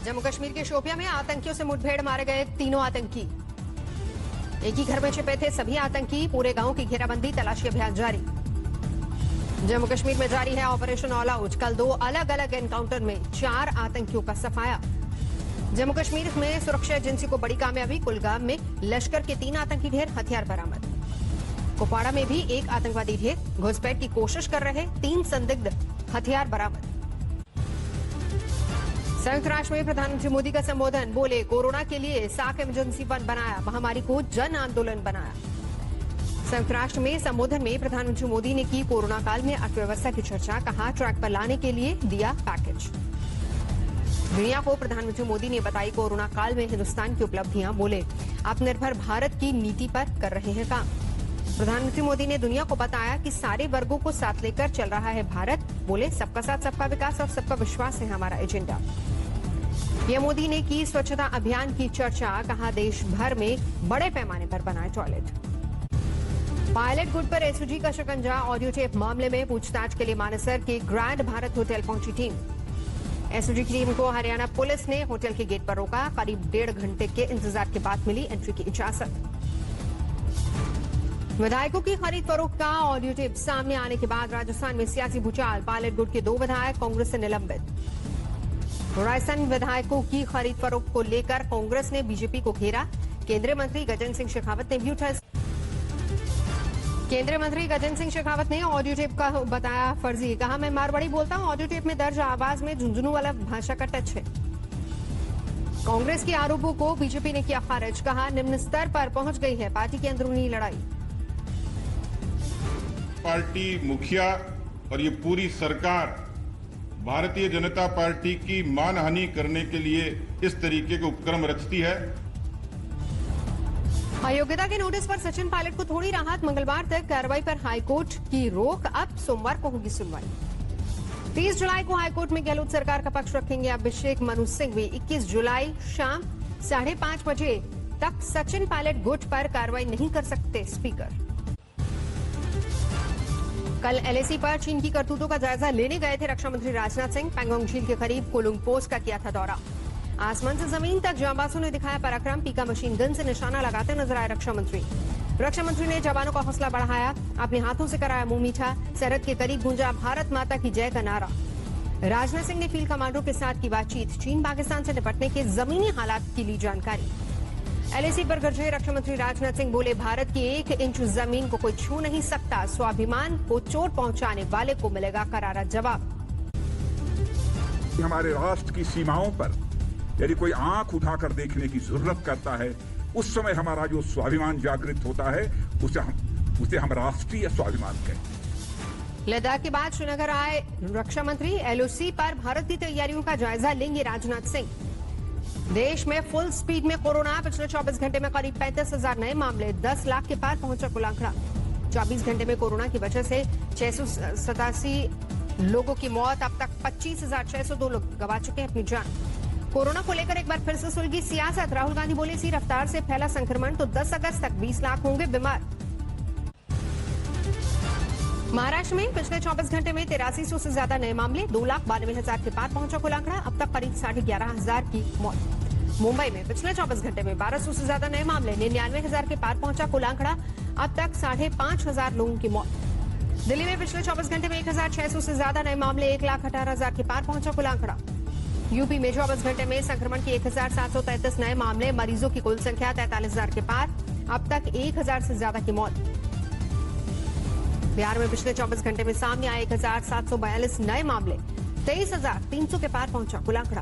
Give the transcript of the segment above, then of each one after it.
जम्मू कश्मीर के शोपियां में आतंकियों से मुठभेड़ मारे गए तीनों आतंकी। एक ही घर में छिपे थे सभी आतंकी। पूरे गांव की घेराबंदी, तलाशी अभियान जारी। जम्मू कश्मीर में जारी है ऑपरेशन ऑल आउट। कल 2 अलग अलग एनकाउंटर में 4 आतंकियों का सफाया। जम्मू कश्मीर में सुरक्षा एजेंसी को बड़ी कामयाबी। कुलगाम में लश्कर के 3 आतंकी ढेर, हथियार बरामद। कुपवाड़ा में भी 1 आतंकवादी ढेर, घुसपैठ की कोशिश कर रहे 3 संदिग्ध, हथियार बरामद। संयुक्त राष्ट्र में प्रधानमंत्री मोदी का संबोधन। बोले, कोरोना के लिए साख इमरजेंसी फंड बनाया, महामारी को जन आंदोलन बनाया। संयुक्त राष्ट्र में संबोधन में प्रधानमंत्री मोदी ने की कोरोना काल में अर्थव्यवस्था की चर्चा। कहा, ट्रैक पर लाने के लिए दिया पैकेज। दुनिया को प्रधानमंत्री मोदी ने बताई कोरोना काल में हिंदुस्तान की उपलब्धियां। बोले, आत्मनिर्भर भारत की नीति पर कर रहे हैं काम। प्रधानमंत्री मोदी ने दुनिया को बताया कि सारे वर्गों को साथ लेकर चल रहा है भारत। बोले, सबका साथ सबका विकास और सबका विश्वास है हमारा एजेंडा। पीएम मोदी ने की स्वच्छता अभियान की चर्चा। कहा, देश भर में बड़े पैमाने पर बनाए टॉयलेट। पायलट गुट पर एसओजी का शिकंजा। ऑडियो टेप मामले में पूछताछ के लिए मानेसर के ग्रैंड भारत होटल पहुंची टीम। एसओजी की टीम को हरियाणा पुलिस ने होटल के गेट पर रोका। करीब 1.5 घंटे के इंतजार के बाद मिली एंट्री की इजाजत। विधायकों की खरीद फरोख्त का ऑडियो टेप सामने आने के बाद राजस्थान में सियासी भूचाल। पायलट गुट के 2 विधायक कांग्रेस से निलंबित। राजस्थान विधायकों की खरीद फरोख्त को लेकर कांग्रेस ने बीजेपी को घेरा। केंद्रीय मंत्री गजेंद्र सिंह शेखावत ने भी उठाया। केंद्रीय मंत्री गजेंद्र सिंह शेखावत ने ऑडियो टेप का बताया फर्जी। कहा, मैं मारवाड़ी बोलता हूं, ऑडियो टेप में दर्ज आवाज में झुंझुनू वाला भाषा का टच है। कांग्रेस के आरोपों को बीजेपी ने किया खारिज। कहा, निम्न स्तर पर पहुंच गई है पार्टी की अंदरूनी लड़ाई। पार्टी मुखिया और ये पूरी सरकार भारतीय जनता पार्टी की मानहानि करने के लिए इस तरीके के उपक्रम रचती है। अयोग्यता के नोटिस पर सचिन पायलट को थोड़ी राहत। मंगलवार तक कार्रवाई पर हाईकोर्ट की रोक। अब सोमवार को होगी सुनवाई। 30 जुलाई को हाईकोर्ट में गहलोत सरकार का पक्ष रखेंगे अभिषेक मनु सिंघवी। 21 जुलाई शाम 5:30 बजे तक सचिन पायलट गुट पर कार्रवाई नहीं कर सकते स्पीकर। कल एलएसी पर चीन की करतूतों का जायजा लेने गए थे रक्षा मंत्री राजनाथ सिंह। पैंगोंग झील के करीब कोलुंग पोस्ट का किया था दौरा। आसमान से जमीन तक जांबाजों ने दिखाया पराक्रम। पीका मशीन गन से निशाना लगाते नजर आए रक्षा मंत्री। रक्षा मंत्री ने जवानों का हौसला बढ़ाया, अपने हाथों से कराया मुंह मीठा। सरहद के करीब गूंजा भारत माता की जय का नारा। राजनाथ सिंह ने फील्ड कमांडो के साथ की बातचीत। चीन पाकिस्तान से निपटने के जमीनी हालात की ली जानकारी। एलएसी पर गरजे रक्षा मंत्री राजनाथ सिंह। बोले, भारत की 1 इंच जमीन को कोई छू नहीं सकता। स्वाभिमान को चोट पहुंचाने वाले को मिलेगा करारा जवाब। हमारे राष्ट्र की सीमाओं पर यदि कोई आंख उठाकर देखने की जरूरत करता है, उस समय हमारा जो स्वाभिमान जागृत होता है उसे हम राष्ट्रीय स्वाभिमान कहते। लद्दाख के बाद श्रीनगर आए रक्षा मंत्री। एलओसी पर भारत की तैयारियों का जायजा लेंगे राजनाथ सिंह। देश में फुल स्पीड में कोरोना। पिछले 24 घंटे में करीब 35,000 नए मामले। 10 लाख के पार पहुंचा कुल आंकड़ा। 24 घंटे में कोरोना की वजह से 687 लोगों की मौत। अब तक 25,602 लोग गंवा चुके हैं अपनी जान। कोरोना को लेकर एक बार फिर से सुलगी सियासत। राहुल गांधी बोले, इसी रफ्तार से फैला संक्रमण तो 10 अगस्त तक 20 लाख होंगे बीमार। महाराष्ट्र में पिछले 24 घंटे में 8300 से ज्यादा नए मामले। 2,92,000 के पार पहुंचा कुल आंकड़ा। अब तक करीब 11,500 की मौत। मुंबई में पिछले 24 घंटे में 1200 से ज्यादा नए मामले। 99,000 के पार पहुंचा कुल आंकड़ा। अब तक 5,500 लोगों की मौत। दिल्ली में पिछले 24 घंटे में 1,600 से ज्यादा नए मामले। 1,18,000 के पार पहुंचा कुल आंकड़ा। यूपी में 24 घंटे में संक्रमण के 1,733 नए मामले। मरीजों की कुल संख्या 43,000 के पार। अब तक 1,000 से ज्यादा की मौत। बिहार में पिछले 24 घंटे में सामने आए 1,742 नए मामले। 23,300 के पार पहुंचा कुल आंकड़ा।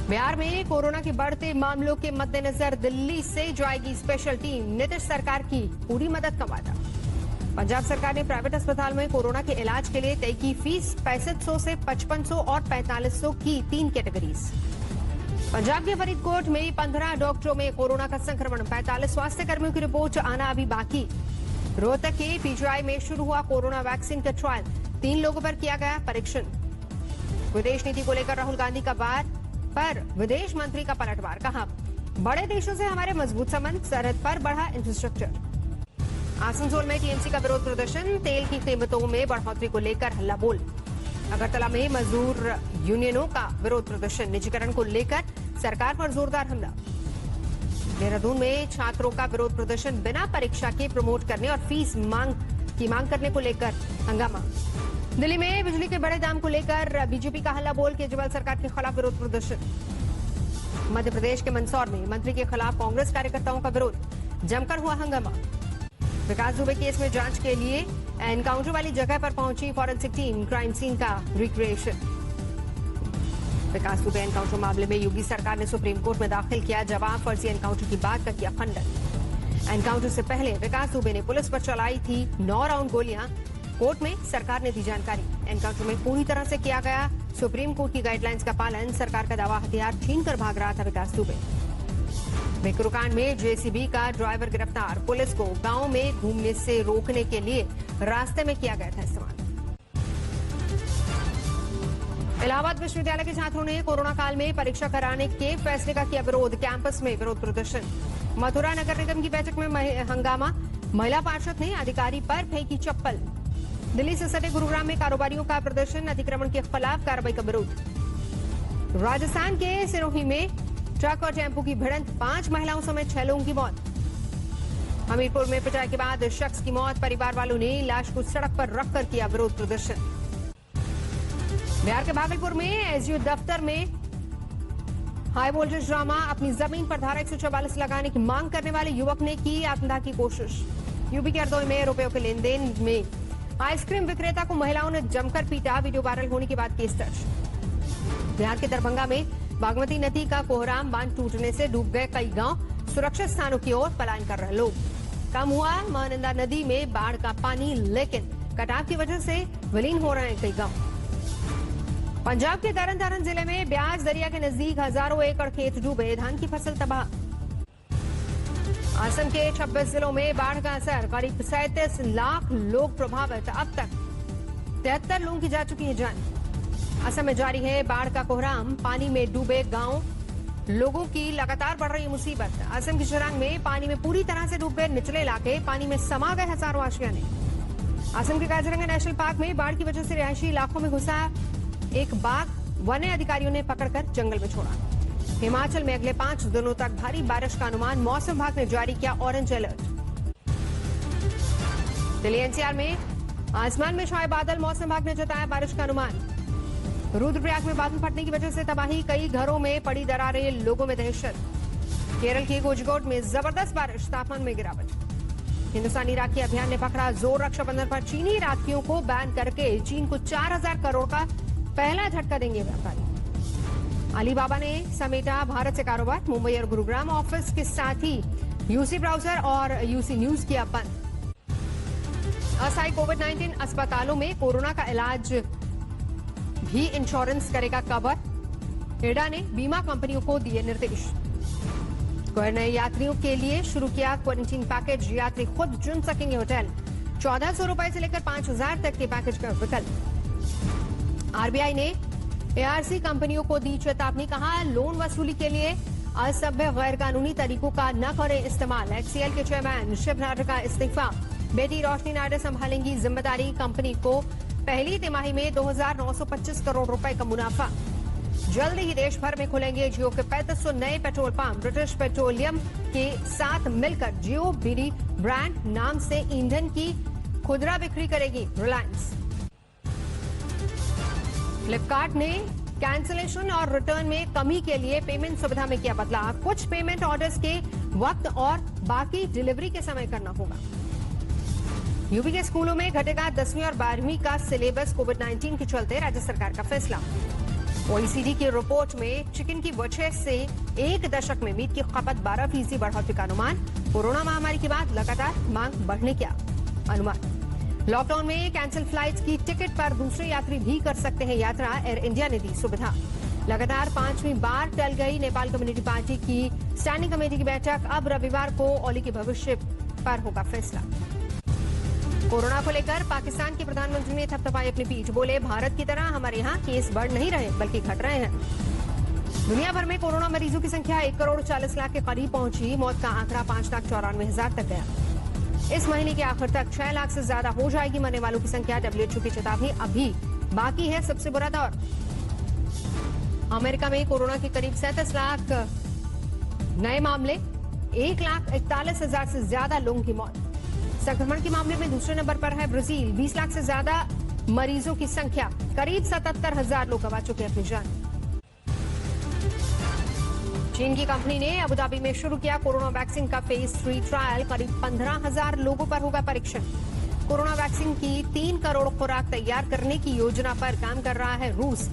बिहार में कोरोना के बढ़ते मामलों के मद्देनजर दिल्ली से जाएगी स्पेशल टीम। नीतीश सरकार की पूरी मदद का वादा। पंजाब सरकार ने प्राइवेट अस्पताल में कोरोना के इलाज के लिए तय की फीस 6500 से 5500 और 4500 की 3 कैटेगरीज। पंजाब के फरीदकोट में 15 डॉक्टरों में कोरोना का संक्रमण। 45 स्वास्थ्य कर्मियों की रिपोर्ट आना अभी बाकी। रोहतक के पीजीआई में शुरू हुआ कोरोना वैक्सीन का ट्रायल। 3 लोगों पर किया गया परीक्षण। विदेश नीति को लेकर राहुल गांधी का वार पर विदेश मंत्री का पलटवार। कहा, बड़े देशों से हमारे मजबूत संबंध। सरहद पर बढ़ा इंफ्रास्ट्रक्चर। आसनसोल में टीएमसी का विरोध प्रदर्शन। तेल की कीमतों में बढ़ोतरी को लेकर हल्ला बोल। अगरतला में मजदूर यूनियनों का विरोध प्रदर्शन, निजीकरण को लेकर सरकार पर जोरदार हमला। देहरादून में छात्रों का विरोध प्रदर्शन, बिना परीक्षा के प्रमोट करने और फीस मांग करने को लेकर हंगामा। दिल्ली में बिजली के बड़े दाम को लेकर बीजेपी का हल्ला बोल, केजरीवाल सरकार के खिलाफ विरोध प्रदर्शन। मध्य प्रदेश के मंदसौर में मंत्री के खिलाफ कांग्रेस कार्यकर्ताओं का विरोध, जमकर हुआ हंगामा। विकास दुबे केस में जांच के लिए एनकाउंटर वाली जगह पर पहुंची फॉरेंसिक टीम, क्राइम सीन का रिक्रिएशन। विकास दुबे एनकाउंटर मामले में योगी सरकार ने सुप्रीम कोर्ट में दाखिल किया जवाब, फर्जी एनकाउंटर की बात का किया खंडन। एनकाउंटर से पहले विकास दुबे ने पुलिस पर चलाई थी 9 राउंड गोलियां, कोर्ट में सरकार ने दी जानकारी। एनकाउंटर में पूरी तरह से किया गया सुप्रीम कोर्ट की गाइडलाइंस का पालन, सरकार का दावा, हथियार छीनकर भाग रहा था विकास दुबे। बेकरूकांड में जेसीबी का ड्राइवर गिरफ्तार, पुलिस को गांव में घूमने से रोकने के लिए रास्ते में किया गया था इस्तेमाल। इलाहाबाद विश्वविद्यालय के छात्रों ने कोरोना काल में परीक्षा कराने के फैसले का किया विरोध, कैंपस में विरोध प्रदर्शन। मथुरा नगर निगम की बैठक में हंगामा, महिला पार्षद ने अधिकारी पर फेंकी चप्पल। दिल्ली से सटे गुरुग्राम में कारोबारियों का प्रदर्शन, अतिक्रमण के खिलाफ कार्रवाई का विरोध। राजस्थान के सिरोही में ट्रक और टेम्पो की भिड़ंत, 5 महिलाओं समेत 6 लोगों की मौत। हमीरपुर में पिटाई के बाद शख्स की मौत, परिवार वालों ने लाश को सड़क पर रखकर किया विरोध प्रदर्शन। बिहार के भागलपुर में एसडीओ दफ्तर में हाई वोल्टेज ड्रामा, अपनी जमीन पर धारा 144 लगाने की मांग करने वाले युवक ने की आत्मदाह की कोशिश। यूपी के हरदोई में रुपयों के लेन देन में आइसक्रीम विक्रेता को महिलाओं ने जमकर पीटा, वीडियो वायरल होने के बाद केस दर्ज। बिहार के दरभंगा में बागमती नदी का कोहराम बांध टूटने से डूब गए कई गांव, सुरक्षित स्थानों की ओर पलायन कर रहे लोग। कम हुआ महानंदा नदी में बाढ़ का पानी, लेकिन कटाव की वजह से विलीन हो रहे हैं कई गांव। पंजाब के तरन तारण जिले में ब्यास दरिया के नजदीक हजारों एकड़ खेत डूबे, धान की फसल तबाह। असम के 26 जिलों में बाढ़ का असर, करीब 37 लाख लोग प्रभावित, अब तक 73 लोगों की जा चुकी है जान। असम में जारी है बाढ़ का कोहराम, पानी में डूबे गांव, लोगों की लगातार बढ़ रही मुसीबत। असम की चिरांग में पानी में पूरी तरह से डूब गए निचले इलाके, पानी में समा गए हजारों आशियाने। असम के काजीरंगा नेशनल पार्क में बाढ़ की वजह से रिहायशी इलाकों में घुसा एक बाघ, वन अधिकारियों ने पकड़कर जंगल में छोड़ा। हिमाचल में अगले 5 दिनों तक भारी बारिश का अनुमान, मौसम विभाग ने जारी किया ऑरेंज अलर्ट। दिल्ली एनसीआर में आसमान में छाए बादल, मौसम विभाग ने जताया बारिश का अनुमान। रुद्रप्रयाग में बादल फटने की वजह से तबाही, कई घरों में पड़ी दरारें, लोगों में दहशत। केरल के कोझिकोड में जबरदस्त बारिश, तापमान में गिरावट। हिंदुस्तानी राखी अभियान ने पकड़ा जोर, रक्षाबंधन पर चीनी राखियों को बैन करके चीन को 4000 करोड़ का पहला झटका देंगे व्यापारी। अलीबाबा ने समेटा भारत से कारोबार, मुंबई और गुरुग्राम ऑफिस के साथ ही यूसी ब्राउजर और यूसी न्यूज किया बंद। अस्थायी कोविड-19 अस्पतालों में कोरोना का इलाज भी इंश्योरेंस करेगा कवर, इरडा ने बीमा कंपनियों को दिए निर्देश। नए यात्रियों के लिए शुरू किया क्वारंटीन पैकेज, यात्री खुद चुन सकेंगे होटल, 1400 रुपए से लेकर 5000 तक के पैकेज का विकल्प। आरबीआई ने एआरसी कंपनियों को दी चेतावनी, कहा लोन वसूली के लिए असभ्य गैर कानूनी तरीकों का न करें इस्तेमाल। एचसीएल के चेयरमैन शिव नाडर का इस्तीफा, बेटी रोशनी नाडर संभालेंगी जिम्मेदारी। कंपनी को पहली तिमाही में 2925 करोड़ रुपए का मुनाफा। जल्द ही देश भर में खुलेंगे जियो के 3500 नए पेट्रोल पंप। ब्रिटिश पेट्रोलियम के साथ मिलकर जियो बीडी ब्रांड नाम से ईंधन की खुदरा बिक्री करेगी रिलायंस। फ्लिपकार्ट ने कैंसिलेशन और रिटर्न में कमी के लिए पेमेंट सुविधा में किया बदलाव, कुछ पेमेंट ऑर्डर्स के वक्त और बाकी डिलीवरी के समय करना होगा। यूपी के स्कूलों में घटेगा 10वीं और 12वीं का सिलेबस, कोविड-19 के चलते राज्य सरकार का फैसला। ओईसीडी की रिपोर्ट में चिकन की वजह से 1 दशक में मीट की खपत 12% बढ़ोतरी का अनुमान। कोरोना महामारी के बाद लगातार मांग बढ़ने का अनुमान। लॉकडाउन में कैंसिल फ्लाइट्स की टिकट पर दूसरे यात्री भी कर सकते हैं यात्रा, एयर इंडिया ने दी सुविधा। लगातार 5वीं बार टल गई नेपाल कम्युनिस्ट पार्टी की स्टैंडिंग कमेटी की बैठक, अब रविवार को ओली के भविष्य पर होगा फैसला। कोरोना को लेकर पाकिस्तान के प्रधानमंत्री ने थपथपाई अपनी पीठ, बोले भारत की तरह हमारे यहाँ केस बढ़ नहीं रहे बल्कि घट रहे हैं। दुनिया भर में कोरोना मरीजों की संख्या 1 करोड़ 40 लाख के करीब पहुंची, मौत का आंकड़ा 5,94,000 तक गया। इस महीने के आखिर तक 6 लाख से ज्यादा हो जाएगी मरने वालों की संख्या। डब्ल्यूएचओ की चेतावनी, अभी बाकी है सबसे बुरा दौर। अमेरिका में कोरोना के करीब 37 लाख नए मामले, 1,41,000 से ज्यादा लोगों की मौत। संक्रमण के मामले में दूसरे नंबर पर है ब्राजील, 20 लाख से ज्यादा मरीजों की संख्या, करीब 77,000 लोग गंवा चुके अपनी जान। चीन की कंपनी ने अबू धाबी में शुरू किया कोरोना वैक्सीन का फेज 3 ट्रायल, करीब 15,000 लोगों पर होगा परीक्षण। कोरोना वैक्सीन की 3 करोड़ खुराक तैयार करने की योजना पर काम कर रहा है रूस।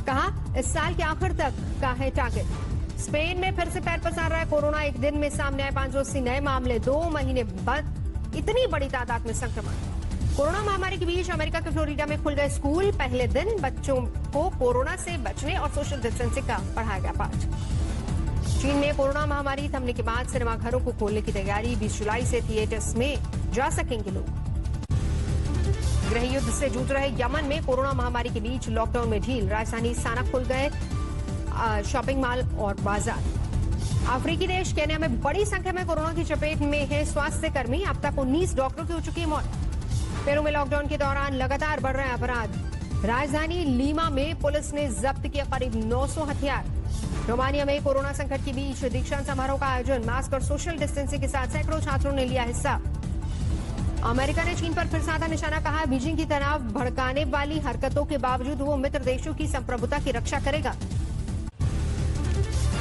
कहा इस साल के आखिर तक का है टारगेट। स्पेन में फिर से पैर पसार रहा है कोरोना, एक दिन में सामने आए 580 नए मामले, 2 महीने बाद इतनी बड़ी तादाद में संक्रमण। कोरोना महामारी के बीच अमेरिका के फ्लोरिडा में खुल गए स्कूल, पहले दिन बच्चों को कोरोना से बचने और सोशल डिस्टेंसिंग का पढ़ाया गया पाठ। चीन में कोरोना महामारी थमने के बाद सिनेमाघरों को खोलने की तैयारी, 20 जुलाई से थिएटर्स में जा सकेंगे लोग। गृह युद्ध से जूझ रहे यमन में कोरोना महामारी के बीच लॉकडाउन में ढील, राजधानी साना खुल गए शॉपिंग मॉल और बाजार। अफ्रीकी देश केन्या में बड़ी संख्या में कोरोना की चपेट में है स्वास्थ्य कर्मी, अब तक 19 डॉक्टरों की हो चुकी है मौत। पेरू में लॉकडाउन के दौरान लगातार बढ़ रहे अपराध, राजधानी लीमा में पुलिस ने जब्त किया करीब 900 हथियार। रोमानिया में कोरोना संकट के बीच दीक्षांत समारोह का आयोजन, मास्क और सोशल डिस्टेंसिंग के साथ सैकड़ों छात्रों ने लिया हिस्सा। अमेरिका ने चीन पर फिर साधा निशाना, कहा बीजिंग की तनाव भड़काने वाली हरकतों के बावजूद वो मित्र देशों की संप्रभुता की रक्षा करेगा।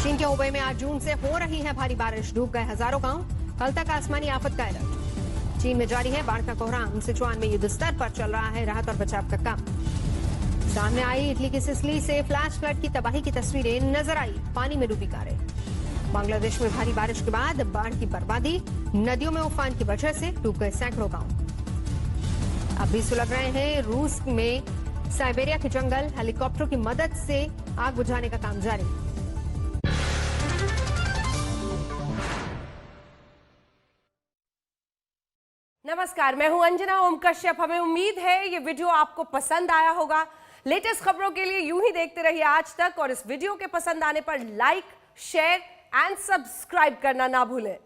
चीन के हुबई में आज जून से हो रही है भारी बारिश, डूब गए हजारों गांव, कल तक आसमानी आफत का अलर्ट। चीन में जारी है बाढ़ का कोहराम, सिचुआन में युद्ध स्तर पर चल रहा है राहत और बचाव का काम। सामने आई इटली की सिसिली से फ्लैश फ्लड की तबाही की तस्वीरें नजर आई, पानी में डूबी कारें। बांग्लादेश में भारी बारिश के बाद बाढ़ की बर्बादी, नदियों में उफान की वजह से डूब गए सैकड़ों गांव। अब भी सुलग रहे हैं रूस में साइबेरिया के जंगल, हेलीकॉप्टरों की मदद से आग बुझाने का काम जारी। नमस्कार, मैं हूं अंजना ओम कश्यप। हमें उम्मीद है ये वीडियो आपको पसंद आया होगा। लेटेस्ट खबरों के लिए यूं ही देखते रहिए आज तक, और इस वीडियो के पसंद आने पर लाइक, शेयर एंड सब्सक्राइब करना ना भूलें।